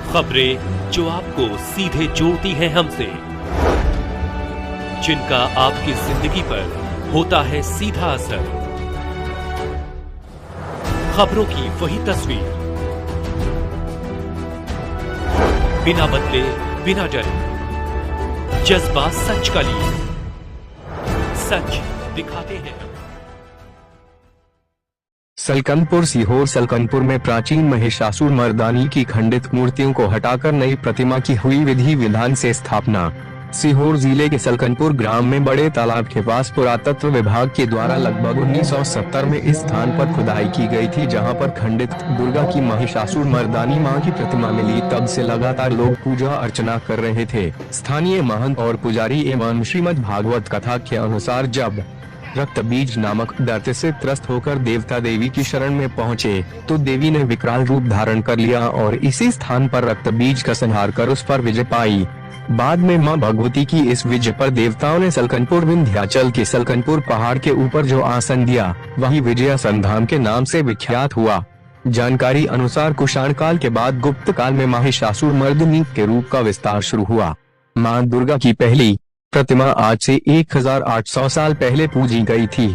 खबरें जो आपको सीधे जोड़ती हैं हमसे, जिनका आपकी जिंदगी पर होता है सीधा असर। खबरों की वही तस्वीर, बिना बदले बिना डरे, जज्बा सच का लिए, सच दिखाते हैं। सलकनपुर सीहोर सलकनपुर में प्राचीन महिषासुर मर्दानी की खंडित मूर्तियों को हटाकर नई प्रतिमा की हुई विधि विधान से स्थापना। सीहोर जिले के सलकनपुर ग्राम में बड़े तालाब के पास पुरातत्व विभाग के द्वारा लगभग 1970 में इस स्थान पर खुदाई की गई थी, जहां पर खंडित दुर्गा की महिषासुर मर्दानी मां की प्रतिमा मिली। तब से लगातार लोग पूजा अर्चना कर रहे थे। स्थानीय महंत और पुजारी एवं श्रीमद् भागवत कथा के अनुसार जब रक्त बीज नामक दैत्य से त्रस्त होकर देवता देवी की शरण में पहुँचे तो देवी ने विकराल रूप धारण कर लिया और इसी स्थान पर रक्त बीज का संहार कर उस पर विजय पाई। बाद में मां भगवती की इस विजय पर देवताओं ने सलकनपुर विंध्याचल के सलकनपुर पहाड़ के ऊपर जो आसन दिया वही विजयासन धाम के नाम से विख्यात हुआ। जानकारी अनुसार कुषाण काल के बाद गुप्त काल में महिषासुर मर्दिनी के रूप का विस्तार शुरू हुआ। मां दुर्गा की पहली प्रतिमा आज से 1800 साल पहले पूजी गई थी।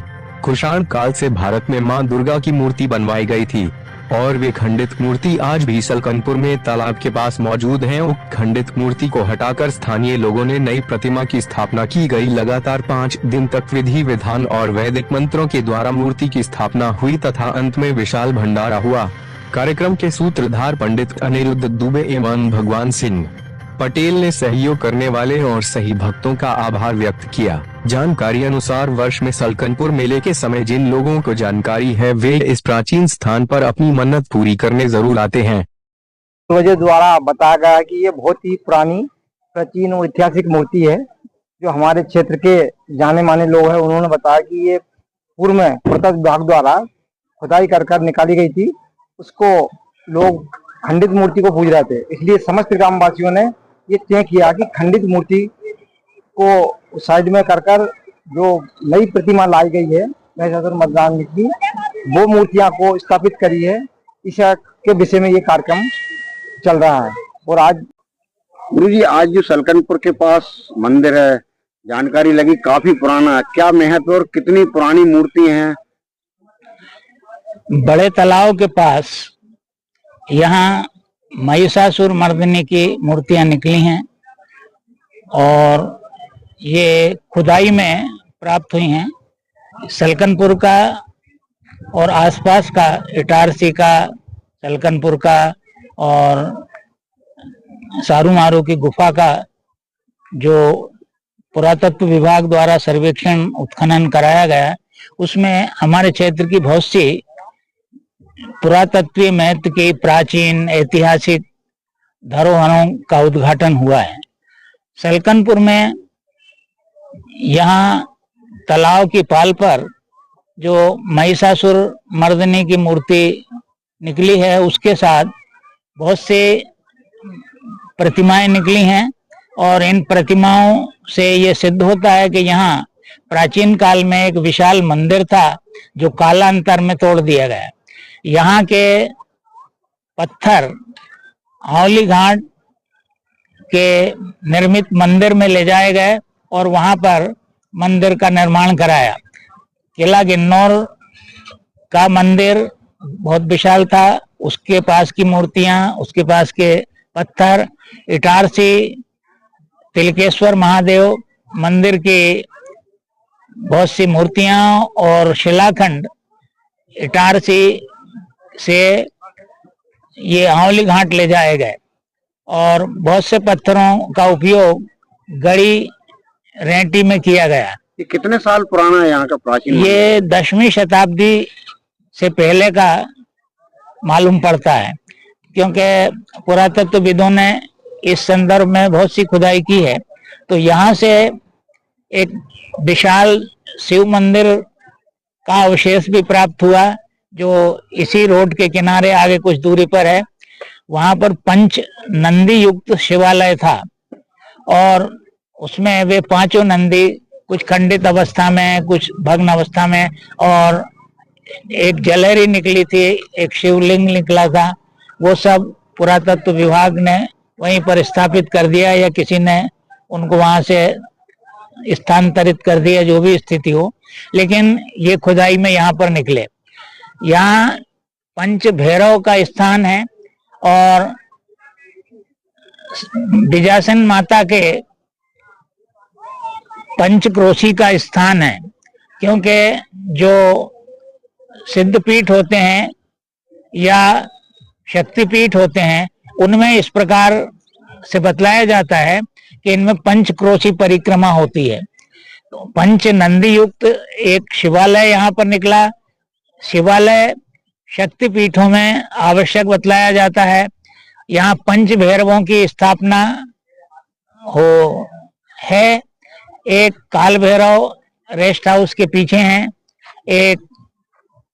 कुषाण काल से भारत में मां दुर्गा की मूर्ति बनवाई गई थी और वे खंडित मूर्ति आज भी सलकनपुर में तालाब के पास मौजूद है। उक्त खंडित मूर्ति को हटाकर स्थानीय लोगों ने नई प्रतिमा की स्थापना की गई। लगातार 5 दिन तक विधि विधान और वैदिक मंत्रों के द्वारा मूर्ति की स्थापना हुई तथा अंत में विशाल भंडारा हुआ। कार्यक्रम के सूत्रधार पंडित अनिरुद्ध दुबे एवं भगवान सिंह पटेल ने सहयोग करने वाले और सही भक्तों का आभार व्यक्त किया। जानकारी अनुसार वर्ष में सलकनपुर मेले के समय जिन लोगों को जानकारी है वे इस प्राचीन स्थान पर अपनी मन्नत पूरी करने जरूर आते हैं। मुझे द्वारा बताया गया है कि ये बहुत ही पुरानी प्राचीन और ऐतिहासिक मूर्ति है। जो हमारे क्षेत्र के जाने माने लोग हैं उन्होंने बताया कि ये पूर्व में पुरातत्व विभाग द्वारा खुदाई कर निकाली गई थी। उसको लोग खंडित मूर्ति को पूज रहे थे, इसलिए समस्त ग्रामवासियों ने ये तय किया कि खंडित मूर्ति को साइड में कर जो नई प्रतिमा लाई गई है महिषासुर मर्दानी की, वो मूर्तियां को स्थापित करी है। इस के विषय में ये कार्यक्रम चल रहा है। और आज गुरु जी, आज जो सलकनपुर के पास मंदिर है, जानकारी लगी काफी पुराना, क्या महत्व और कितनी पुरानी मूर्ति है? बड़े तालाब के पास यहाँ महिषासुर मर्दिनी की मूर्तियां निकली हैं और ये खुदाई में प्राप्त हुई हैं। सलकनपुर का और आसपास का, इटारसी का, सलकनपुर का और सारू मारू की गुफा का जो पुरातत्व विभाग द्वारा सर्वेक्षण उत्खनन कराया गया, उसमें हमारे क्षेत्र की बहुत सी पुरातत्वीय महत्व की प्राचीन ऐतिहासिक धरोहरों का उद्घाटन हुआ है। सलकनपुर में यहाँ तालाब की पाल पर जो महिषासुर मर्दिनी की मूर्ति निकली है उसके साथ बहुत से प्रतिमाएं निकली हैं और इन प्रतिमाओं से ये सिद्ध होता है कि यहाँ प्राचीन काल में एक विशाल मंदिर था जो कालांतर में तोड़ दिया गया। यहाँ के पत्थर हावली घाट के निर्मित मंदिर में ले जाए गए और वहां पर मंदिर का निर्माण कराया। किला गिन्नौर का मंदिर बहुत विशाल था, उसके पास की मूर्तियां, उसके पास के पत्थर, इटारसी तिलकेश्वर महादेव मंदिर की बहुत सी मूर्तियां और शिलाखंड इटारसी से ये आंवली घाट ले जाए गए और बहुत से पत्थरों का उपयोग गड़ी रेंटी में किया गया। ये कितने साल पुराना है यहाँ का प्राचीन? ये 10वीं शताब्दी से पहले का मालूम पड़ता है, क्योंकि पुरातत्वविदों ने इस संदर्भ में बहुत सी खुदाई की है। तो यहाँ से एक विशाल शिव मंदिर का अवशेष भी प्राप्त हुआ जो इसी रोड के किनारे आगे कुछ दूरी पर है। वहां पर पंच नंदी युक्त शिवालय था और उसमें वे पांचों नंदी कुछ खंडित अवस्था में, कुछ भग्न अवस्था में, और एक जलहरी निकली थी, एक शिवलिंग निकला था, वो सब पुरातत्व विभाग ने वहीं पर स्थापित कर दिया या किसी ने उनको वहां से स्थानांतरित कर दिया, जो भी स्थिति हो, लेकिन ये खुदाई में यहाँ पर निकले। यहाँ पंच भैरव का स्थान है और बिजासन माता के पंचक्रोशी का स्थान है, क्योंकि जो सिद्धपीठ होते हैं या शक्तिपीठ होते हैं उनमें इस प्रकार से बतलाया जाता है कि इनमें पंचक्रोशी परिक्रमा होती है। तो पंच नंदी युक्त एक शिवालय यहाँ पर निकला। शिवालय शक्तिपीठों में आवश्यक बतलाया जाता है। यहाँ पंच भैरवों की स्थापना है। एक काल भैरव रेस्ट हाउस के पीछे हैं, एक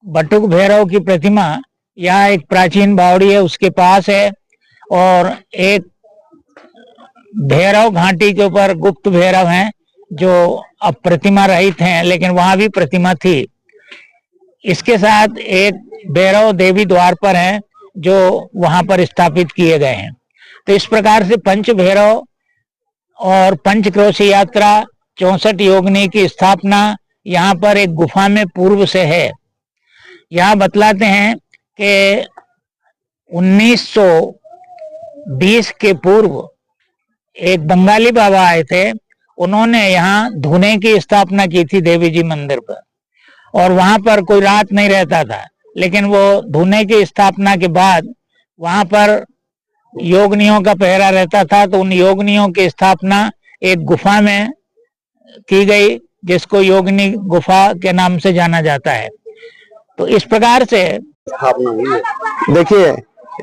बटुक भैरव की प्रतिमा यहाँ एक प्राचीन बावड़ी है उसके पास है, और एक भैरव घाटी के ऊपर गुप्त भैरव हैं जो अब प्रतिमा रहित हैं, लेकिन वहां भी प्रतिमा थी। इसके साथ एक भैरव देवी द्वार पर हैं जो वहां पर स्थापित किए गए हैं। तो इस प्रकार से पंच भैरव और पंचक्रोशी यात्रा 64 योगिनी की स्थापना यहाँ पर एक गुफा में पूर्व से है। यहाँ बतलाते हैं कि 1920 के पूर्व एक बंगाली बाबा आए थे, उन्होंने यहाँ धुने की स्थापना की थी देवी जी मंदिर पर, और वहां पर कोई रात नहीं रहता था, लेकिन वो धुने की स्थापना के बाद वहां पर योगिनियों का पहरा रहता था। तो उन योगिनियों की स्थापना एक गुफा में की गई, जिसको योगिनी गुफा के नाम से जाना जाता है। तो इस प्रकार से देखिए,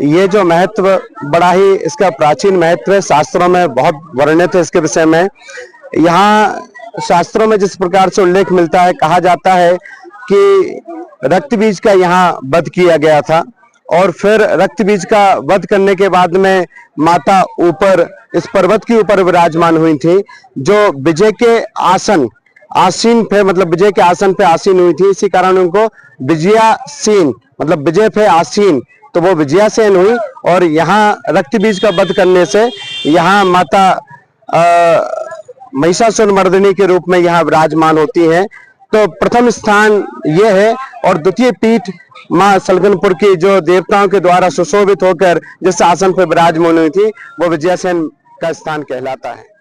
ये जो महत्व बड़ा ही इसका प्राचीन महत्व है, शास्त्रों में बहुत वर्णित है इसके विषय में। यहाँ शास्त्रों में जिस प्रकार से उल्लेख मिलता है, कहा जाता है कि रक्त बीज का यहाँ वध किया गया था, और फिर रक्त बीज का वध करने के बाद में माता ऊपर इस पर्वत के ऊपर विराजमान हुई थी, जो विजय के आसीन पे, मतलब विजय के आसन पे आसीन हुई थी। इसी कारण उनको विजयासीन, मतलब विजय पे आसीन, तो वो विजयासेन हुई। और यहाँ रक्त बीज का वध करने से यहाँ माता महिषासुर मर्दिनी के रूप में यहाँ विराजमान होती हैं। तो प्रथम स्थान ये है, और द्वितीय पीठ माँ सलकनपुर की जो देवताओं के द्वारा सुशोभित होकर जिस आसन पर विराजमान हुई थी, वो विजयासेन का स्थान कहलाता है।